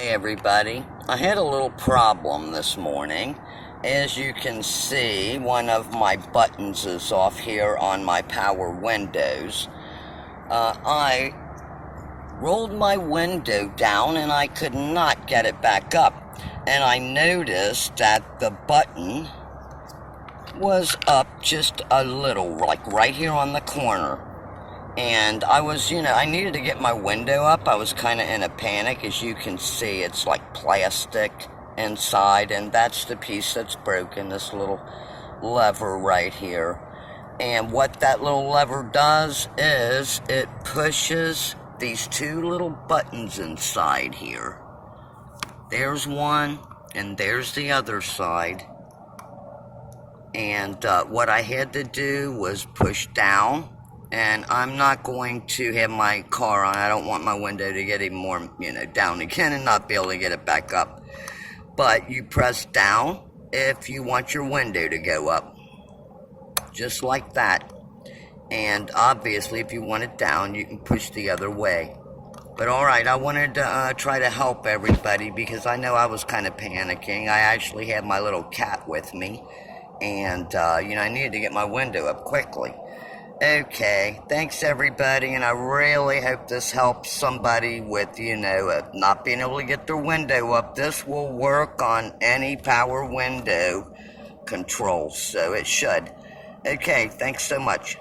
Hey everybody, I had a little problem this morning. As you can see, one of my buttons is off here on my power windows. I rolled my window down and I could not get it back up. And I noticed that the button was up just a little, like right here on the corner. And I was, I needed to get my window up. I was kind of in a panic. As you can see, it's like plastic inside, and that's the piece that's broken, this little lever right here. And what that little lever does is it pushes these two little buttons inside here. There's one, and there's the other side. And what I had to do was push down. And I'm not going to have my car on. I don't want my window to get even more, down again and not be able to get it back up. But you press down if you want your window to go up. Just like that. And obviously, if you want it down, you can push the other way. But alright, I wanted to try to help everybody because I know I was kind of panicking. I actually had my little cat with me. And, I needed to get my window up quickly. Okay, thanks everybody, and I really hope this helps somebody with, not being able to get their window up. This will work on any power window control, so it should. Okay, thanks so much.